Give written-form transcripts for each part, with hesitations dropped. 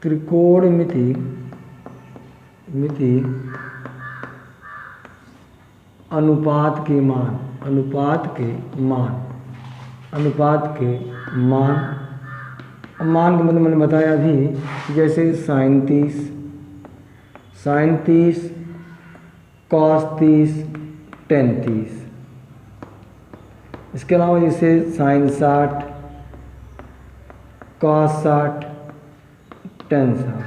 त्रिकोणमिति अनुपात के मान मान का मतलब मैंने बताया अभी, जैसे साइन 30 कॉस 30 टेन 30। इसके अलावा जैसे sine 60 cos 60 tan 60,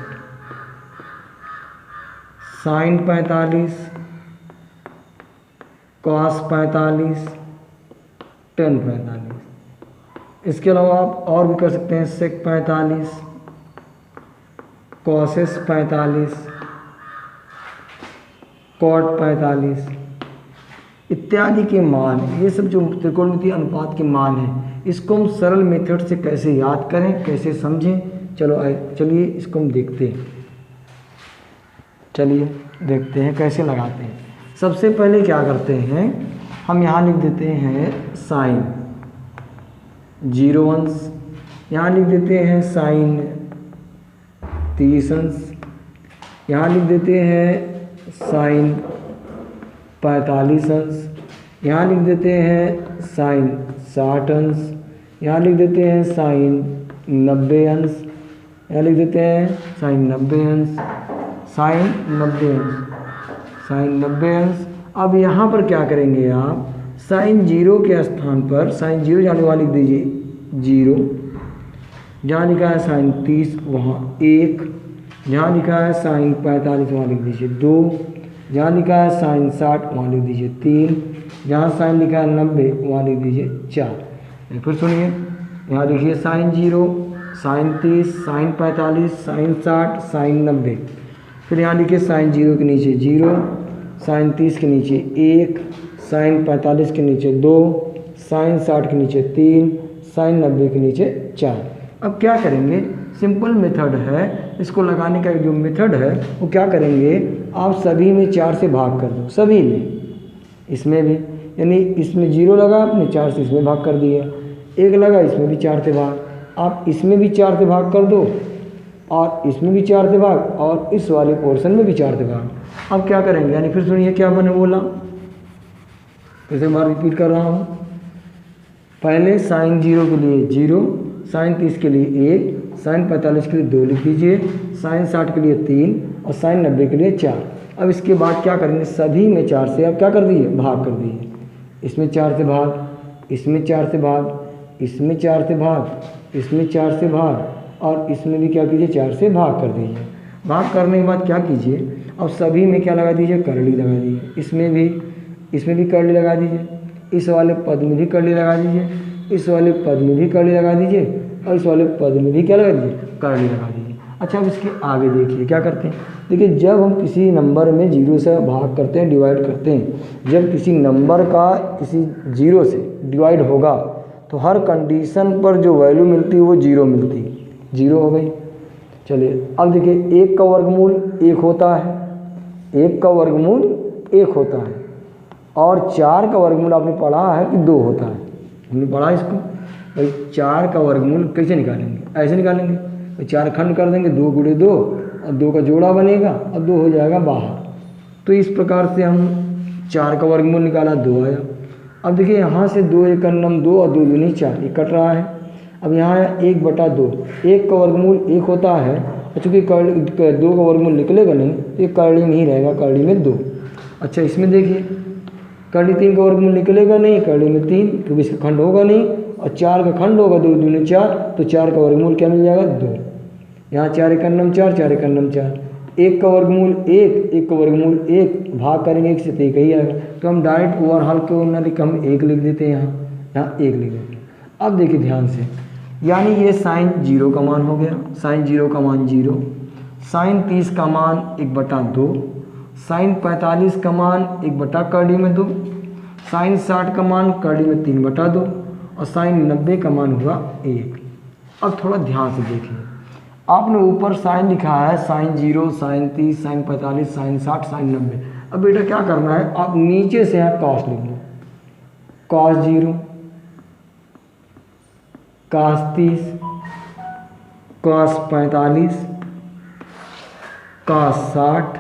sine 45 cos 45 tan 45। इसके अलावा आप और भी कर सकते हैं सेक 45 कॉसेस 45 कॉट 45 इत्यादि के मान। ये सब जो त्रिकोणमितीय अनुपात के मान हैं, इसको हम सरल मेथड से कैसे याद करें, कैसे समझें, चलिए इसको हम देखते हैं। चलिए देखते हैं कैसे लगाते हैं। सबसे पहले क्या करते हैं, हम यहाँ लिख देते हैं साइन 0 अंश, यहाँ लिख देते हैं साइन 30 अंश, यहाँ लिख देते हैं साइन 45 अंश, यहाँ लिख देते हैं साइन 60 अंश, यहाँ लिख देते हैं साइन 90 अंश, यहाँ लिख देते हैं साइन 90 अंश, साइन 90 अंश। अब यहाँ पर क्या करेंगे आप, साइन 0 के स्थान पर साइन 0 जाने वाला लिख दीजिए 0, जहाँ लिखा है साइन 30 वहाँ 1, जहाँ लिखा है साइन 45 वहाँ लिख दीजिए 2, जहाँ लिखा है साइन 60 वहाँ लिख दीजिए 3, जहाँ साइन लिखा है 90 वहाँ लिख दीजिए 4। फिर सुनिए, यहाँ लिखिए sine 0 sine 30 sine 45 sine 60 sine 90। फिर यहाँ लिखिए साइन 0 के नीचे 0, साइन 30 के नीचे 1, साइन 45 के नीचे 2, साइन 60 के नीचे 3, साइन 90 के नीचे 4। अब क्या करेंगे, सिंपल मेथड है, इसको लगाने का जो मेथड है वो क्या करेंगे, आप सभी में 4 से भाग कर दो, सभी में, इसमें भी, यानी इसमें 0 लगा आपने 4 से इसमें भाग कर दिया, 1 लगा इसमें भी 4 से भाग, आप इसमें भी 4 से भाग कर दो और इसमें भी 4 से भाग और इस वाले पोर्शन में भी 4 से भाग। अब क्या करेंगे, यानी फिर सुनिए क्या मैंने बोला, जैसे मैं रिपीट कर रहा हूँ। पहले साइन 0 के लिए 0, साइन 30 के लिए 1, साइन 45 के लिए 2 लिख दीजिए, साइन 60 के लिए 3 और साइन 90 के लिए 4। अब इसके बाद क्या करेंगे, सभी में 4 से अब क्या कर दिए, भाग कर दिए, इसमें 4 से भाग, इसमें 4 से भाग, इसमें 4 से भाग, इसमें 4 से भाग और इसमें भी क्या कीजिए 4 से भाग कर दीजिए। भाग करने के बाद क्या कीजिए, अब सभी में क्या लगा दीजिए, करली लगा दीजिए, इसमें भी करली लगा दीजिए, इस वाले पद में भी करली लगा दीजिए, इस वाले पद में भी करली लगा दीजिए और इस वाले पद में भी क्या लगा दीजिए, करली लगा दीजिए। अच्छा, अब इसके आगे देखिए क्या करते हैं। देखिए, जब हम किसी नंबर में 0 से भाग करते हैं, डिवाइड करते हैं, जब किसी नंबर का किसी 0 से डिवाइड होगा तो हर कंडीशन पर जो वैल्यू मिलती है वो 0 मिलती है, 0 हो गई। चलिए अब देखिए, 1 का वर्गमूल 1 होता है, 1 का वर्गमूल 1 होता है और 4 का वर्गमूल आपने पढ़ा है कि 2 होता है, हमने पढ़ा इसको। भाई 4 का वर्गमूल कैसे निकालेंगे, ऐसे निकालेंगे, भाई 4 खंड कर देंगे, 2 गुणे 2 और 2 का जोड़ा बनेगा और 2 हो जाएगा बाहर। तो इस प्रकार से हम 4 का वर्गमूल निकाला, 2 आया। अब देखिए, यहाँ से 2 एक नम 2 और 2 दूनी 4, ये कट रहा है। अब यहाँ 1/2, 1 का वर्गमूल 1 होता है, चूँकि 2 का वर्गमूल निकलेगा नहीं तो ये करड़ी में ही रहेगा, करड़ी में 2। अच्छा, इसमें देखिए, करड़ी 3 का वर्गमूल निकलेगा नहीं, करड़ी में 3, क्योंकि इसका खंड होगा नहीं, और 4 का खंड होगा, 2 दूनी 4, तो 4 का वर्गमूल क्या मिल जाएगा, 2। यहाँ 4 एक नम 4, 4 एक नम 4, 1 का वर्गमूल 1, 1 का वर्गमूल 1, भाग करेंगे 1 से तो 1 ही आएगा। तो हम डायरेक्ट ओवरऑल को न लिख, हम 1 लिख देते हैं, यहाँ 1 लिख देते हैं। अब देखिए ध्यान से, यानी ये साइन 0 का मान हो गया, साइन 0 का मान 0, साइन 30 का मान 1/2, साइन 45 का मान 1 करड़ी में 2, साइन 60 का मान करड़ी में 3/2 और साइन 90 का मान हुआ 1। अब थोड़ा ध्यान से देखिए, आपने ऊपर साइन लिखा है, sine 0, sine 30, sine 45, sine 60, sine 90। अब बेटा क्या करना है, आप नीचे से यहाँ कॉस लिख लो, कॉस 0, cos 30, cos 45, cos 60,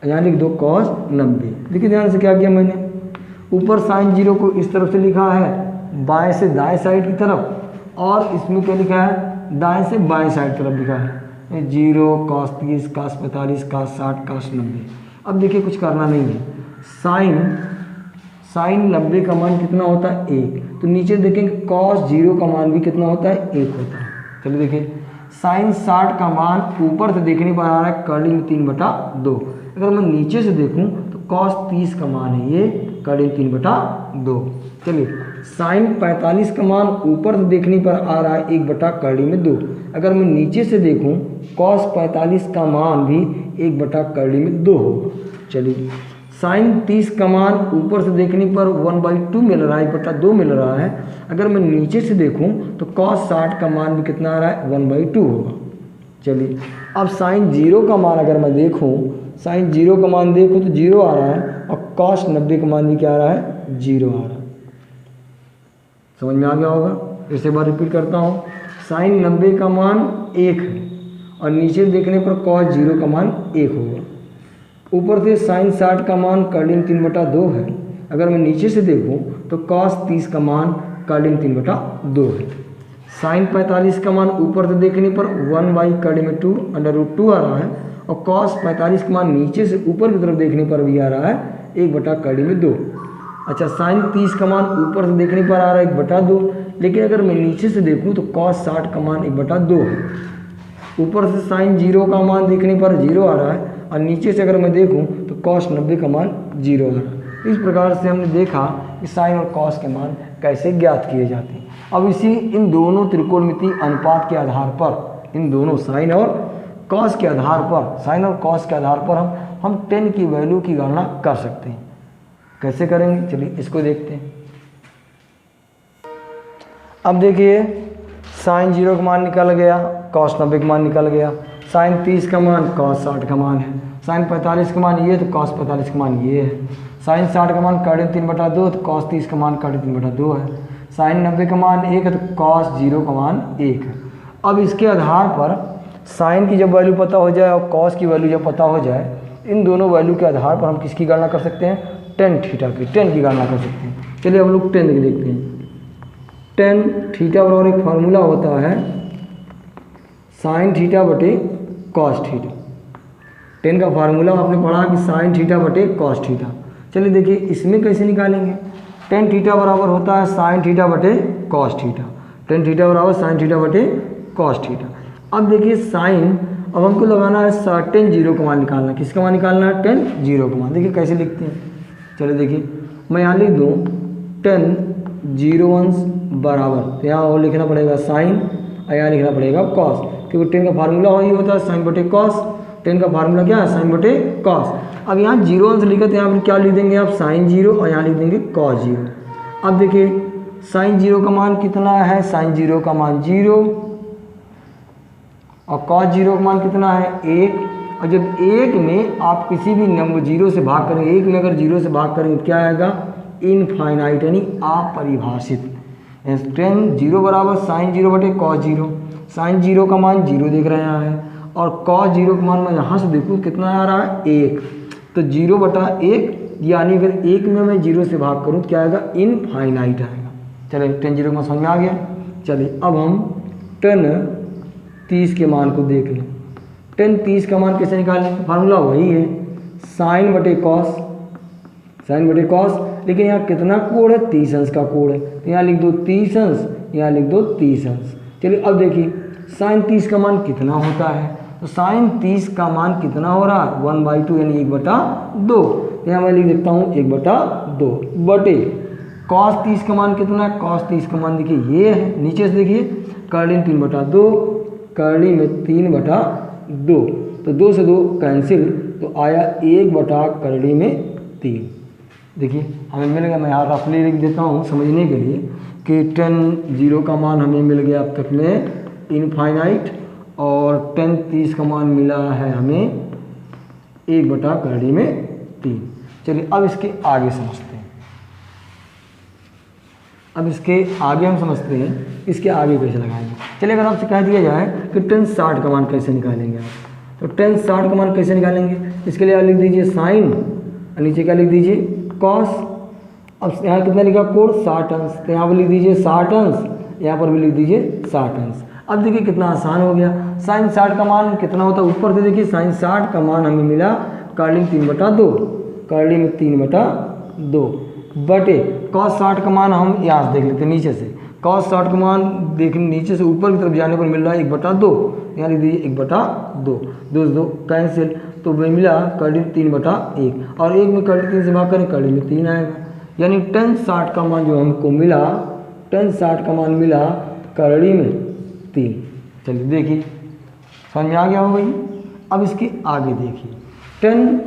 यहाँ लिख दो cos 90। देखिए ध्यान से क्या किया मैंने, ऊपर sin 0 को इस तरफ से लिखा है बाएं से दाएं साइड की तरफ, और इसमें क्या लिखा है दाएं से बाएं साइड की तरफ लिखा है 0, cos 30, cos 45, cos 60, cos 90। अब देखिए कुछ करना नहीं है, साइन 90 का मान कितना होता है 1, तो नीचे देखेंगे cos 0 का मान भी कितना होता है 1 होता है। चलिए देखिए साइन 60 का मान ऊपर से देखने पर आ रहा है कर्ली में 3/2, अगर मैं नीचे से देखूं तो cos 30 का मान है ये कर्ली में 3/2। चलिए साइन 45 का मान ऊपर से देखने पर आ रहा है 1/2, अगर मैं नीचे से देखूं cos 45 का मान भी 1/2 होगा। चलिए साइन 30 का मान ऊपर से देखने पर 1/2 मिल रहा है, 1/2 मिल रहा है, अगर मैं नीचे से देखूं तो cos 60 का मान भी कितना आ रहा है 1/2 होगा। चलिए अब साइन 0 का मान अगर मैं देखूं, साइन 0 का मान देखूं तो 0 आ रहा है, और cos 90 का मान भी क्या आ रहा है 0 आ रहा है। समझ में आ गया होगा। फिर से बार रिपीट करता हूँ, साइन 90 का मान 1 है और नीचे देखने पर cos 0 का मान 1 होगा। ऊपर से साइन 60 का मान कर्ली में 3/2 है, अगर मैं नीचे से देखूं तो cos 30 का मान कर्ली में 3/2 है। साइन 45 का मान ऊपर से देखने पर 1/2 √2 आ रहा है, और cos 45 का मान नीचे से ऊपर की तरफ देखने पर भी आ रहा है 1/2। अच्छा साइन 30 का मान ऊपर से देखने पर आ रहा है 1/2, लेकिन अगर मैं नीचे से देखूं तो cos 60 का मान 1/2 है। ऊपर से साइन 0 का मान देखने पर 0 आ रहा है, और नीचे से अगर मैं देखूं तो cos 90 का मान 0 आ रहा है। इस प्रकार से हमने देखा कि साइन और cos के मान कैसे ज्ञात किए जाते हैं। अब इन दोनों त्रिकोणमितीय अनुपात के आधार पर, इन दोनों साइन और cos के आधार पर, साइन और cos के आधार पर हम tan की वैल्यू की गणना कर सकते हैं। कैसे करेंगे चलिए इसको देखते हैं। अब देखिए साइन 0 का मान निकल गया, cos 90 का मान निकल गया, साइन 30 का मान cos 60 का मान है, साइन 45 का मान ये तो cos 45 का मान ये है, साइन 60 का मान कर्ली 3/2 तो cos 30 का मान कर्ली 3/2 है, साइन 90 का मान 1 है तो cos 0 का मान 1 है। अब इसके आधार पर साइन की जब वैल्यू पता हो जाए और cos की वैल्यू जब पता हो जाए, इन दोनों वैल्यू के आधार पर हम किसकी गणना कर सकते हैं, tan थीटा की, tan की गणना कर सकते हैं। चलिए हम लोग tan की देखते हैं। tan थीटा बराबर एक फार्मूला होता है साइन थीटा बटे cos थीटा। tan का फार्मूला आपने पढ़ा कि साइन थीटा बटे cos थीटा। चलिए देखिए इसमें कैसे निकालेंगे। tan थीटा बराबर होता है साइन थीटा बटे cos थीटा, tan थीटा बराबर साइन थीटा बटे cos थीटा। अब देखिए साइन, अब हमको लगाना है tan 0 का मान निकालना है। किसका मान निकालना है, tan 0 का मान। देखिए कैसे लिखते हैं, चलिए देखिए मैं यहाँ लिख दूँ tan 0 बराबर, तो यहाँ और लिखना पड़ेगा साइन और यहाँ लिखना पड़ेगा cos, क्योंकि tan का फार्मूला वही होता है साइन बटे cos। tan का फार्मूला क्या है, साइन बटे cos। अब यहाँ 0 लिखा तो यहाँ पर क्या लिख देंगे आप, साइन 0 और यहाँ लिख देंगे cos 0। अब देखिए साइन 0 का मान कितना है, साइन 0 का मान 0 और cos 0 का मान कितना है 1। और जब 1 में आप किसी भी नंबर 0 से भाग करेंगे, 1 में अगर 0 से भाग करेंगे तो क्या आएगा, इनफाइनाइट यानी अपरिभाषित। tan 0 बराबर साइन 0 बटे cos 0, साइन 0 का मान 0 देख रहे हैं यहाँ है, और cos 0 का मान मैं यहाँ से देखूँ कितना आ रहा है 1, तो 0/1 यानी अगर 1 में मैं 0 से भाग करूँ तो क्या आएगा, इनफाइनाइट आएगा। चलिए tan 0 का मान समझ में आ गया। चलिए अब हम tan 30 के मान को देख लें। tan 30 का मान कैसे निकालें, फार्मूला वही है साइन बटे cos, साइन बटे cos, लेकिन यहाँ कितना कोण है, 30 अंश का कोण है, तो यहाँ लिख दो 30 अंश, यहाँ लिख दो 30 अंश। चलिए अब देखिए साइन 30 का मान कितना होता है, तो साइन 30 का मान कितना हो रहा है 1/2 यानी 1/2, तो यहाँ मैं लिख देता हूँ 1/2 बटे cos 30 का मान कितना है, cos 30 का मान देखिए ये है, नीचे से देखिए कर्ली में 3/2, कर्ली में 3/2, तो 2 से 2 कैंसिल, तो आया 1/कर्ली में 3। देखिए हमें मिल गया, मैं यहाँ रफली लिख देता हूँ समझने के लिए कि tan 0 का मान हमें मिल गया अब तक में इनफाइनाइट, और tan 30 का मान मिला है हमें 1/कर्ली में 3। चलिए अब इसके आगे समझते हैं। अब इसके आगे हम समझते हैं इसके आगे कैसे लगाएंगे। चलिए अगर आपसे कह दिया जाए कि tan 60 का मान कैसे निकालेंगे आप, तो tan 60 का मान कैसे निकालेंगे, इसके लिए आप लिख दीजिए साइन, नीचे क्या लिख दीजिए कॉस। अब यहाँ कितना लिखा कोण 60 अंश, तो यहाँ पर लिख दीजिए 60 अंश, यहाँ पर भी लिख दीजिए 60 अंश। अब देखिए कितना आसान हो गया। साइन 60 का मान कितना होता है, ऊपर से देखिए साइन 60 का मान हमें मिला कर्लिंग 3/2, कर्लिंग 3/2 बटे कॉस 60 का मान हम यहाँ से देख लेते हैं नीचे से। कॉस 60 का मान देखने नीचे से ऊपर की तरफ जाने पर मिल रहा है 1/2, यहाँ लिख दीजिए 1/2, 2 कैंसिल, तो वही मिला कर्लिंग 3/1 और 1 में कर्लिंग 3 से भाग करें कर्लिंग में 3 आएगा। यानी tan 60 का मान जो हमको मिला, tan 60 का मान मिला कर्लिंग में 3। चलिए देखिए समझ में आ गया हो भाई। अब इसके आगे देखिए tan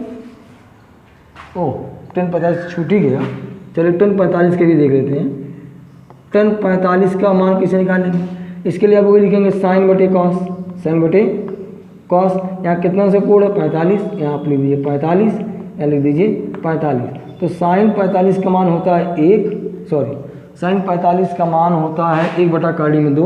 45 छूट ही गया। चलिए tan 45 के भी देख लेते हैं। tan 45 का मान कैसे निकालेंगे, इसके लिए आप वही लिखेंगे साइन बटे कॉस, साइन बटे कॉस। यहाँ कितना से कोण है 45, यहाँ आप लिख दीजिए 45, यहाँ लिख दीजिए 45। तो साइन 45 का मान होता है साइन 45 का मान होता है 1/2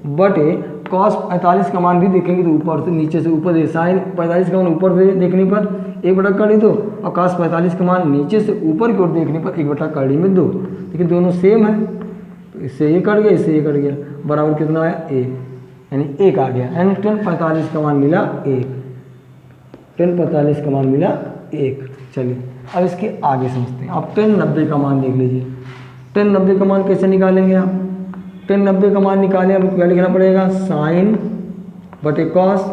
बटे कॉस 45 का मान भी देखेंगे तो ऊपर से नीचे से ऊपर से साइन 45 का मान ऊपर से देखने पर 1/2 और कॉस 45 का मान नीचे से ऊपर की ओर देखने पर 1/2, लेकिन दोनों सेम है तो इससे ये कट गया, इससे ये कट गया, बराबर कितना आया 1, यानी 1 आ गया। यानी tan 45 का मान मिला 1, tan 45 का मान मिला 1। चलिए अब इसके आगे समझते हैं। आप tan 90 का मान देख लीजिए। tan 90 का मान कैसे निकालेंगे आप, tan 90 का मान निकालें आपको क्या लिखना पड़ेगा साइन बटे कॉस।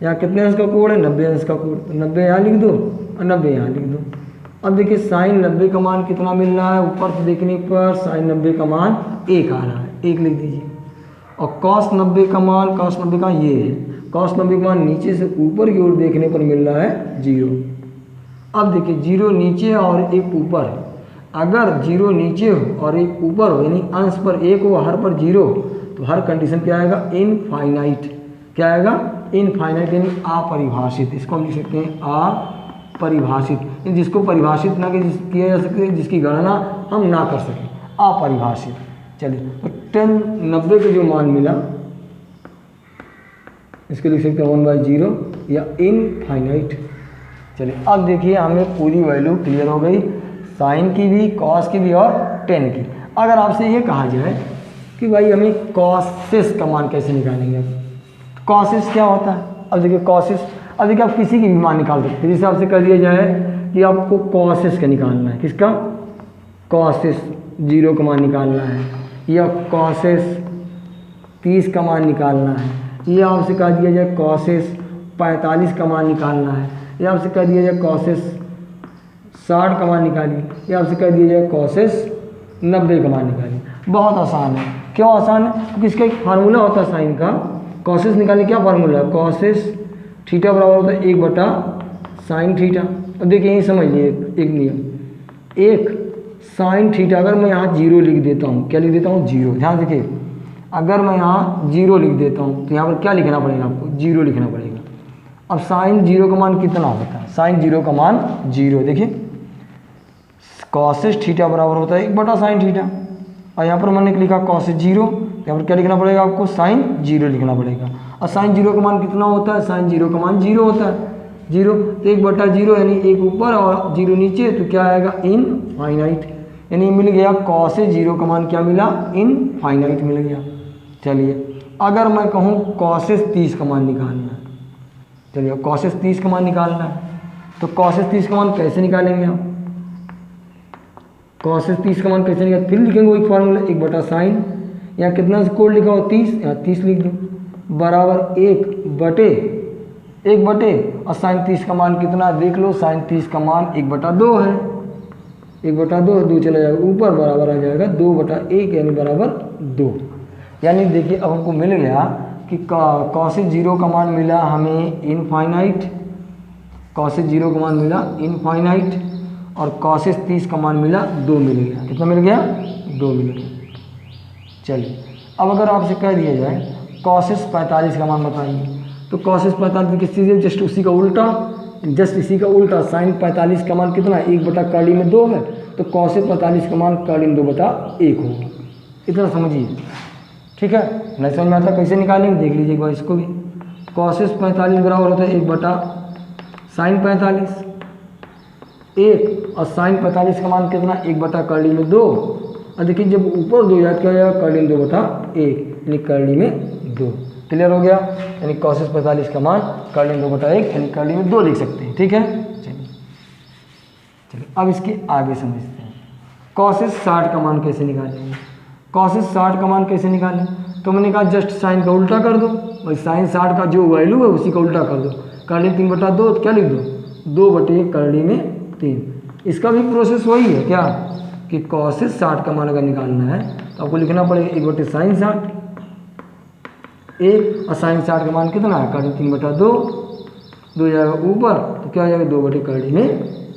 यहाँ कितने अंश का कोण है 90 अंश का कोण, तो 90 यहाँ लिख दो और 90 यहाँ लिख दो। अब देखिए साइन 90 का मान कितना मिल रहा है, ऊपर से देखने पर साइन 90 का मान 1 आ रहा है, 1 लिख दीजिए। और कॉस 90 का मान, कॉस 90 का ये है, कॉस 90 का मान नीचे से ऊपर की ओर देखने पर मिल रहा है 0। अब देखिए 0 नीचे और 1 ऊपर है, अगर 0 नीचे हो और 1 ऊपर हो यानी अंश पर 1 हो हर पर 0 तो हर कंडीशन क्या आएगा इनफाइनाइट, क्या आएगा इनफाइनाइट यानी अपरिभाषित। इसको हम लिख सकते हैं अपरिभाषित, जिसको परिभाषित ना किया जा सके, जिसकी गणना हम ना कर सकें, अपरिभाषित। चलिए तो tan 90 का जो मान मिला इसको लिख सकते हैं 1/0 या इनफाइनाइट। चलिए अब देखिए हमें पूरी वैल्यू क्लियर हो गई, साइन की भी, कॉस की भी और tan की। अगर आपसे ये कहा जाए कि भाई हमें कॉसेस का मान कैसे निकालेंगे, कॉसेस क्या होता है। अब देखिए कॉसेस, अब देखिए आप किसी की भी मान निकाल सकते हैं। जैसे आपसे कर दिया जाए कि आपको कॉसेस का निकालना है, किसका कॉसेस 0 का मान निकालना है, या कॉसेस 30 का मान निकालना है, या आपसे कह दिया जाए कॉसेस 45 का मान निकालना है, या आपसे कह दिया जाए कॉसेस 60 का मान निकालिए, या आपसे कह दिया जाए कॉसेस 90 का मान निकालिए। बहुत आसान है। क्यों आसान है, क्योंकि इसका एक फार्मूला होता है साइन का। कॉसेस निकालने क्या फार्मूला है, कॉसेस थीटा बराबर होता है 1/sin थीटा। अब देखिए यही समझ लिए एक नियम, एक साइन थीटा अगर मैं यहाँ 0 लिख देता हूँ, क्या लिख देता हूँ 0, ध्यान देखिए अगर मैं यहाँ 0 लिख देता हूँ तो यहाँ पर क्या लिखना पड़ेगा आपको 0 लिखना पड़ेगा। अब साइन 0 का मान कितना होता है, साइन 0 का मान 0, देखिए कॉसेस थीटा बराबर होता है 1/sin थीटा, और यहाँ पर मैंने लिखा कॉसेस 0, यहाँ पर क्या लिखना पड़ेगा आपको साइन 0 लिखना पड़ेगा। और साइन 0 का मान कितना होता है, साइन 0 का मान 0 होता है, 0 तो 1/0 यानी 1 ऊपर और 0 नीचे, तो क्या आएगा इनफाइनाइट, यानी मिल गया कॉसेस 0 का मान क्या मिला इनफाइनाइट मिल गया। चलिए अगर मैं कहूँ कॉसेस 30 का मान निकालना है, चलिए कॉसेस 30 का मान निकालना है, तो कॉसेस 30 का मान कैसे निकालेंगे आप, कॉसेस 30 का मान कैसे निकालेंगे, फिर लिखेंगे वही फार्मूला 1/sin, यहाँ कितना कोण लिखा हो 30, यहाँ 30 लिख दो, बराबर 1 बटे और साइन 30 का मान कितना देख लो, साइन 30 का मान 1/2 है, 1/2 2 चला जाएगा ऊपर, बराबर आ जाएगा 2/1 यानी बराबर 2। यानी देखिए अब हमको मिल गया कि कॉसेस 0 का मान मिला हमें इनफाइनाइट, कॉसेस 0 का मान मिला इनफाइनाइट, और कॉसेस 30 का मान मिला 2 मिल गया। कितना मिल गया 2 मिल गया। चलिए अब अगर आपसे कह दिया जाए कॉसेस 45 का मान बताइए, तो कॉसेस 45 किस चीज़ है, जस्ट उसी का उल्टा, जस्ट इसी का उल्टा। साइन 45 का मान कितना है 1/2 में 2 है, तो कॉसेक 45 का मान कर्ल 2/1 होगा। इतना समझिए, ठीक है। नहीं समझ में आता कैसे निकालेंगे देख लीजिए एक बार इसको भी। कॉसेस 45 बराबर होता है 1/sin 45, 1 और sin 45 का मान कितना 1/2। और देखिए जब ऊपर 2 याद क्या हो जाएगा कर्ल 2/1 यानी कर्ल में 2। क्लियर हो गया, यानी कॉसेस 45 का मान कर्ल 2/1 यानी कर्ल में 2 लिख सकते हैं, ठीक है। चलिए अब इसके आगे समझते हैं कॉसेस 60 का मान कैसे निकालेंगे। कॉसेस 60 का मान कैसे निकालें, तो मैंने कहा जस्ट साइन का उल्टा कर दो, भाई साइन 60 का जो वैल्यू है उसी का उल्टा कर दो। कर्ल 3/2 तो क्या लिख दो 2 कर्ल में 3। इसका भी प्रोसेस वही है क्या कि कॉसेस 60 का मान अगर निकालना है तो आपको लिखना पड़ेगा 1/sin 60, 1 और sin 60 का मान कितना है कर्ल 3/2, 2 जाएगा ऊपर तो क्या हो जाएगा 2 कर्ल में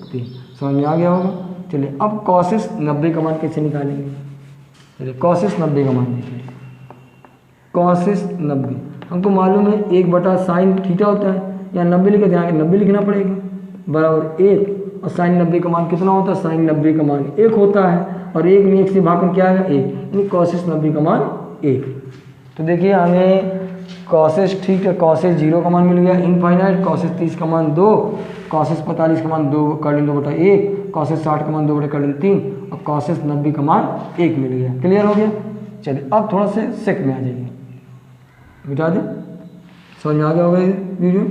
3। समझ में आ गया होगा। चलिए अब कॉसेस 90 का मान कैसे निकालेंगे। चलिए कॉसेस 90 का मान देखिए, कॉसेस 90 हमको मालूम है 1/sin थीटा होता है, यहाँ 90 लिखा यहाँ 90 लिखना पड़ेगा बराबर 1 और sin 90 का मान कितना होता है sin 90 का मान 1 होता है और 1 में 1 से भाग कर क्या आएगा 1 यानी कॉसेस 90 का मान 1। तो देखिए हमें कॉसेस ठीक है कॉसेस 0 का मान मिल गया इनफाइनाइट, कॉसेस 30 का मान 2, कॉसेस 45 का मान 2 कर्ल 2/1, कॉसेस 60 का मान 2 कर्ल 3 और कॉसेस 90 का मान 1 मिल गया। क्लियर हो गया। चलिए अब थोड़ा से सेक में आ जाइए, मिटा दें। समझ में आ गया होगा ये वीडियो।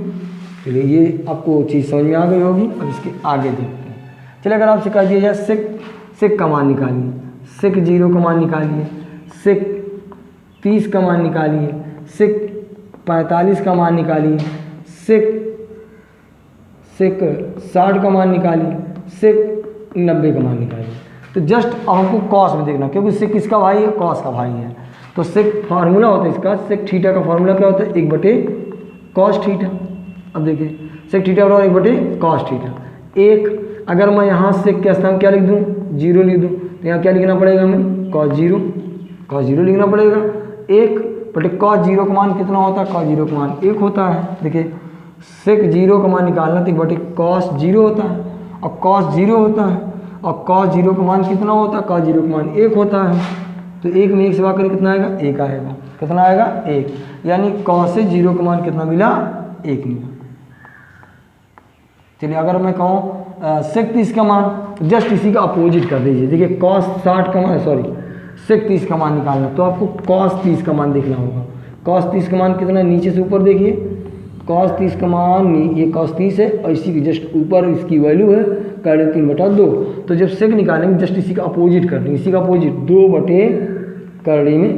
चलिए ये आपको चीज़ समझ में आ गई होगी। अब इसके आगे देखते हैं। चलिए अगर आपसे कह दिया जाए सेक का मान निकालिए, सेक 0 का मान निकालिए, सेक 30 का मान निकालिए, सेक 45 का मान निकालिए, सेक 60 का मान निकालिए, सेक 90 का मान निकालिए। तो जस्ट हमको कॉस में देखना क्योंकि सेक किसका भाई है कॉस का भाई है। तो सेक फार्मूला होता है इसका, सेक थीटा का फार्मूला क्या होता है 1/cos थीटा। अब देखिए सेक थीटा बराबर 1/cos थीटा। एक अगर मैं यहाँ सेक के स्थान क्या लिख दूँ 0 लिख दूँ तो यहाँ क्या लिखना पड़ेगा हमें cos 0 लिखना पड़ेगा। 1/cos 0 का मान कितना होता है cos 0 का मान 1 होता है। देखिए सेक 0 का मान निकालना तो 1/cos 0 होता है और cos 0 होता है और cos 0 का मान कितना होता है cos 0 का मान 1 होता है। तो 1 में 1 से भाग कर कितना आएगा 1 आएगा। कितना आएगा 1 यानी cos 0 का मान कितना मिला 1 मिला। चलिए अगर मैं कहूँ सेक 30 का मान तो जस्ट इसी का अपोजिट कर दीजिए। देखिए cos 60 का मान सेक 30 का मान निकालना तो आपको cos 30 का मान देखना होगा। cos 30 का मान कितना नीचे से ऊपर देखिए cos 30 का मान ये cos 30 है और इसी के जस्ट ऊपर इसकी वैल्यू है कर्ल 3/2। तो जब सेक निकालेंगे जस्ट इसी का अपोजिट कर देंगे, इसी का अपोजिट 2/कर्ल में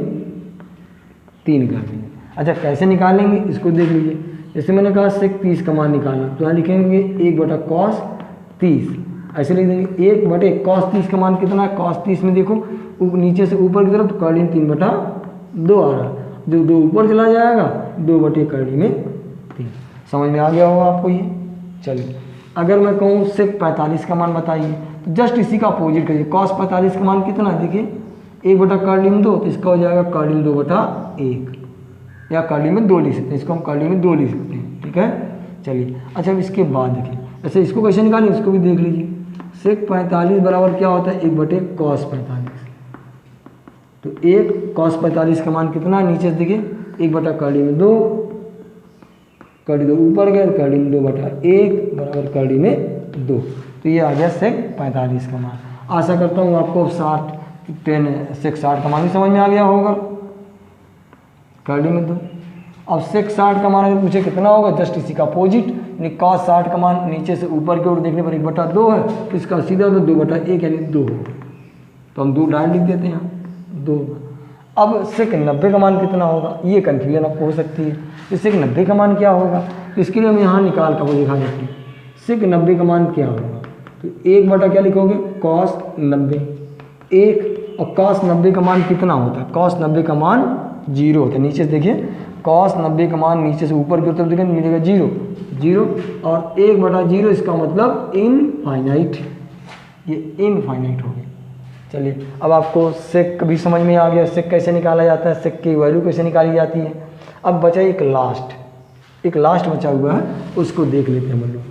3 कर देंगे। अच्छा कैसे निकालेंगे इसको देख लीजिए। जैसे मैंने कहा सेक 30 का मान निकालना तो यहाँ लिखेंगे 1/cos 30, ऐसे लिख देंगे 1/cos 30 का मान कितना है cos 30 में देखो नीचे से ऊपर की तरफ तो कर्ल 3/2 आ रहा है, जो 2 ऊपर चला जाएगा 2/कर्ल में 3। समझ में आ गया होगा आपको ये। चलिए अगर मैं कहूँ सेक 45 का मान बताइए तो जस्ट इसी का अपोजिट करिए। cos 45 का मान कितना है देखिए 1/कर्ल में 2 तो इसका हो जाएगा कर्ल 2/1 या कर्ल में 2 लिख सकते हैं, इसको हम कर्ल में 2 लिख सकते हैं, ठीक है। चलिए अच्छा अब इसके बाद देखिए ऐसे इसको कैसे निकालें इसको भी देख लीजिए। सेक 45 बराबर क्या होता है 1/cos 45। तो 1 cos 45 का मान कितना नीचे से देखिए 1/कर्ल में 2, कर्ल 2 ऊपर गए कर्ल में 2/1 बराबर कर्ल में 2। तो ये आ गया सेक 45 का मान। आशा करता हूँ आपको सेक 60 का मान भी समझ में आ गया होगा कर्ल में 2। अब सेक 60 का मान अगर पूछे कितना होगा जस्ट इसी का अपोजिट यानी cos 60 का मान नीचे से ऊपर की ओर देखने पर 1/2 है तो इसका सीधा तो 2/1 यानी 2 होगा। तो हम 2 डायरेक्ट लिख देते हैं 2। अब सेक 90 का मान कितना होगा ये कन्फ्यूजन आपको हो सकती है। तो सेक 90 का मान क्या होगा तो इसके लिए हम यहाँ निकाल कर वो दिखा देते हैं। सेक 90 का मान क्या होगा तो 1 क्या लिखोगे cos 90 1 और cos 90 का मान कितना होता है cos 90 का मान 0 होता है। नीचे से देखिए cos 90 का मान नीचे से ऊपर की तरफ देखिए मिलेगा 0 और 1/0 इसका मतलब इनफाइनाइट, ये इनफाइनाइट हो गया। चलिए अब आपको सेक भी समझ में आ गया सेक कैसे निकाला जाता है, सेक की वैल्यू कैसे निकाली जाती है। अब बचा एक लास्ट बचा हुआ है उसको देख लेते हैं हम लोग।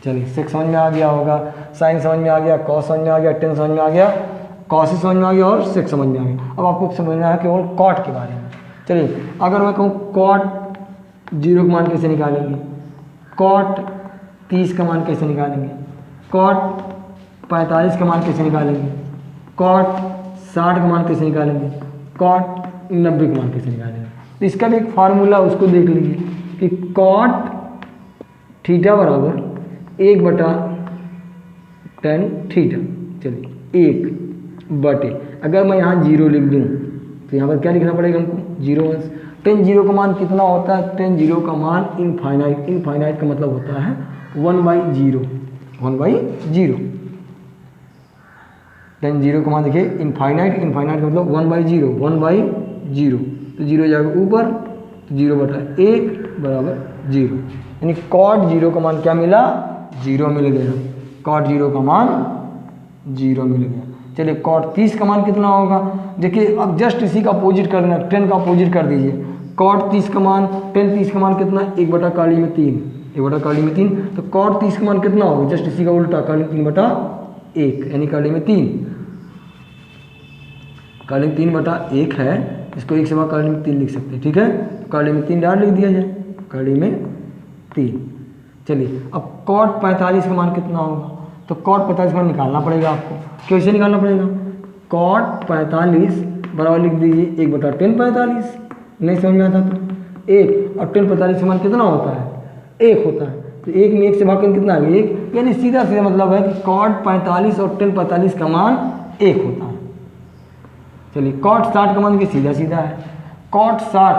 चलिए सेक समझ में आ गया होगा। साइन समझ में आ गया, कॉस समझ में आ गया, टेन समझ में आ गया, कॉस समझ में आ गया और सेक समझ में आ गया। अब आपको समझना है केवल कॉट के बारे में। चलिए अगर मैं कहूँ कॉट 0 का मान कैसे निकालेंगे, कॉट 30 का मान कैसे निकालेंगे, कॉट 45 का मान कैसे निकालेंगे, कॉट 60 का मान कैसे निकालेंगे, कॉट 90 का मान कैसे निकालेंगे। तो इसका भी एक फार्मूला उसको देख लीजिए कि कॉट थीटा बराबर 1/tan थीटा। चलिए 1/, अगर मैं यहाँ 0 लिख दूँ तो यहाँ पर क्या लिखना पड़ेगा हमको, 0 tan 0 का मान कितना होता है, tan 0 का मान इनफाइनाइट, इनफाइनाइट का मतलब होता है 1/0, 1/0। tan 0 का मान देखिए इनफाइनाइट, इनफाइनाइट का मतलब 1/0, 1/0। तो 0 जाएगा ऊपर, तो 0/1 बराबर 0, यानी कॉट 0 का मान क्या मिला, 0 मिल गया। कॉट 0 का मान 0 मिल गया। चलिए कॉट 30 का मान कितना होगा, देखिए अब जस्ट इसी का अपोजिट करना, tan का अपोजिट कर दीजिए। कॉट 30 का मान, tan 30 का मान कितना, 1/3, 1/3, तो कॉट 30 का मान कितना होगा, जस्ट इसी का उल्टा, 3/1, यानी 3, 3/1 है, इसको 1 से भाग 3 लिख सकते हैं, ठीक है। तो 3 डाल लिख दिया जाए, 3। चलिए अब कॉट 45 का मान कितना होगा, तो कॉट 45 का मान निकालना पड़ेगा आपको। कैसे निकालना पड़ेगा, कॉट 45 बराबर लिख दीजिए 1/tan 45, नहीं समझ में आता तो 1, और tan 45 का मान कितना होता है, 1 होता है, तो 1 में 1 से भाग कितना आ गया, 1, यानी सीधा सीधा मतलब है कि कॉट 45 और tan 45 का मान 1 होता है। चलिए कॉट 60 का मान सीधा सीधा है, कॉट 60,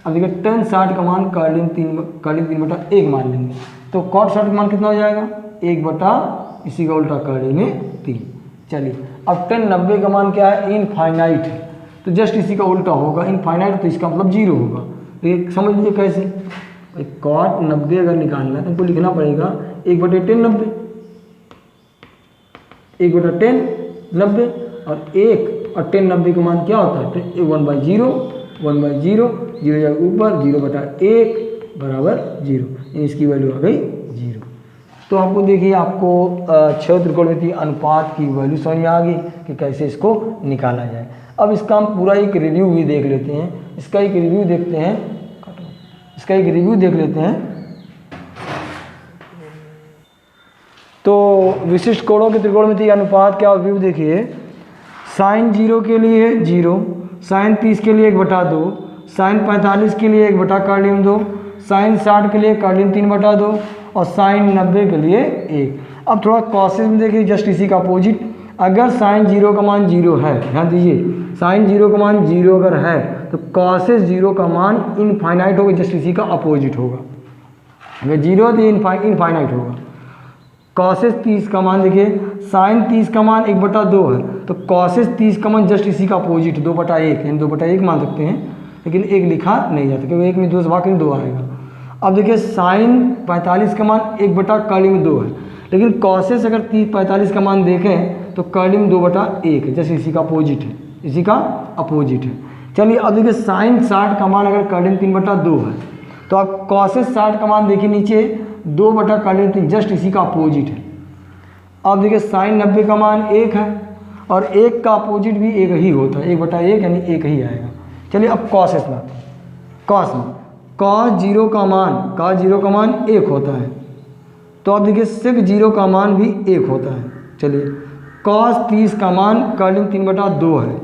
अब देखिए tan 60 का मान 3/1 मान लेंगे, तो कॉट 60 का मान कितना हो जाएगा, 1/, इसी का उल्टा 3। चलिए अब tan 90 का मान क्या है, इनफाइनाइट है, तो जस्ट इसी का उल्टा होगा, इनफाइनाइट तो इसका मतलब 0 होगा। तो ये समझ लीजिए कैसे, कॉट 90 अगर निकालना है तो हमको लिखना पड़ेगा 1/tan 90, 1/tan 90, और 1 और tan 90 का मान क्या होता है, 1/0, 1/0, 0 जाएगा ऊपर, 0/1 बराबर 0, इसकी वैल्यू आ गई 0। तो आपको देखिए आपको 6 त्रिकोणमितीय अनुपात की वैल्यू समझ में आ गई कि कैसे इसको निकाला जाए। अब इसका हम पूरा एक रिव्यू भी देख लेते हैं, इसका एक रिव्यू देखते हैं, इसका एक रिव्यू देख लेते हैं। तो विशिष्ट कोणों के त्रिकोणमितीय अनुपात क्या व्यू देखिए, साइन 0 के लिए 0, साइन 30 के लिए 1/2, साइन 45 के लिए 1/2, साइन 60 के लिए 3/2 और साइन 90 के लिए 1। अब थोड़ा कॉसेस में देखिए, जस्ट इसी का अपोजिट, अगर साइन 0 का मान 0 है, ध्यान दीजिए, साइन 0 का मान 0 अगर है तो कॉसेस 0 का मान इनफाइनाइट होगा, जस्ट इसी का अपोजिट होगा। अगर 0 तो इनफाइनाइट होगा। कॉसेस 30 का मान देखिए, साइन 30 का मान 1/2 है, तो कॉसेस 30 का मान जस्ट इसी का अपोजिट 2/1, यानी 2/1 मान सकते हैं, लेकिन 1 लिखा नहीं जाता क्योंकि 1 में 2 से भाग 2 आएगा। अब देखिए साइन 45 का मान 1/2 है, लेकिन कॉसेस अगर 45 का मान देखें तो 2/1 है, जैसे इसी का अपोजिट है, इसी का अपोजिट है। चलिए अब देखिए साइन 60 का मान अगर 3/2 है, तो आप कॉसेस 60 का मान देखिए नीचे 2/3, जस्ट इसी का अपोजिट है। अब देखिए साइन 90 का मान 1 है, और 1 का अपोजिट भी 1 ही होता है, 1/1 यानी 1 ही आएगा। चलिए अब कॉसेस में, कॉस में कॉस 0 का मान 1 होता है, तो अब देखिए सेक 0 का मान भी 1 होता है। चलिए कॉस 30 का मान 3/2 है,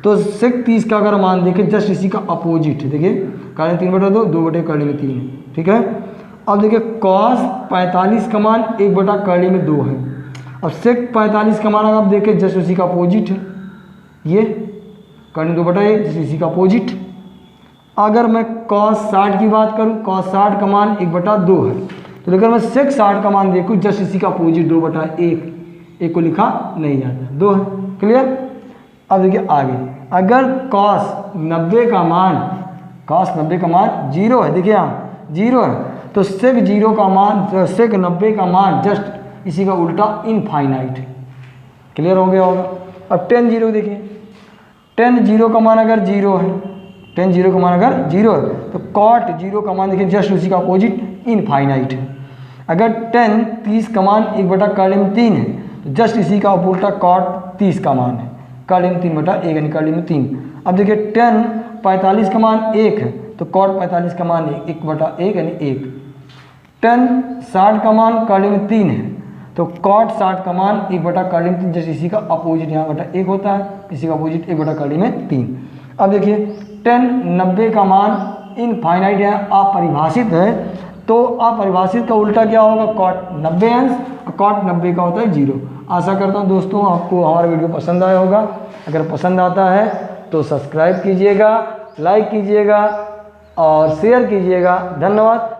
तो सेक 30 का अगर मान देखें जस्ट इसी का अपोजिट है, देखिए 3/2, 2/3 है, ठीक है। अब देखिए कॉस 45 का मान 1/2 है, अब सेक 45 का मान अगर आप देखें जस्ट इसी का अपोजिट है, ये 2/1 जस्ट इसी का अपोजिट। अगर मैं कॉस 60 की बात करूं, कॉस 60 का मान 1/2 है, तो अगर मैं सेक 60 का मान देखूं जस्ट इसी का अपोजिट 2/1, 1 को लिखा नहीं जाता, 2 है, क्लियर। अब देखिए आगे, अगर कॉस 90 का मान 0 है, देखिए यहाँ 0 है, तो सेक 0 का मान, सेक 90 का मान जस्ट इसी का उल्टा इनफाइनाइट है, क्लियर हो गया होगा। अब tan 0 देखिए, tan 0 का मान अगर 0 है, tan 0 का मान अगर 0 है, तो cot 0 का मान देखिए जस्ट उसी का अपोजिट इनफाइनाइट है। अगर tan 30 का मान 1/3 है तो जस्ट इसी का उल्टा cot 30 का मान है, कर्ल 3/1 यानी कर्ल 3। अब देखिए tan 45 का मान 1 है तो cot 45 का मान 1/1 यानी 1। tan 60 का मान कर्ल 3 है तो cot 60 का मान 1/3, जैसे इसी का अपोजिट यहाँ बटा 1 होता है, इसी का अपोजिट 1/3। अब देखिए tan 90 का मान इनफाइनाइट है, अपरिभाषित है, तो अपरिभाषित का उल्टा क्या होगा, cot 90 अंश, और cot 90 का होता है 0। आशा करता हूँ दोस्तों आपको हमारा वीडियो पसंद आया होगा। अगर पसंद आता है तो सब्सक्राइब कीजिएगा, लाइक कीजिएगा और शेयर कीजिएगा। धन्यवाद।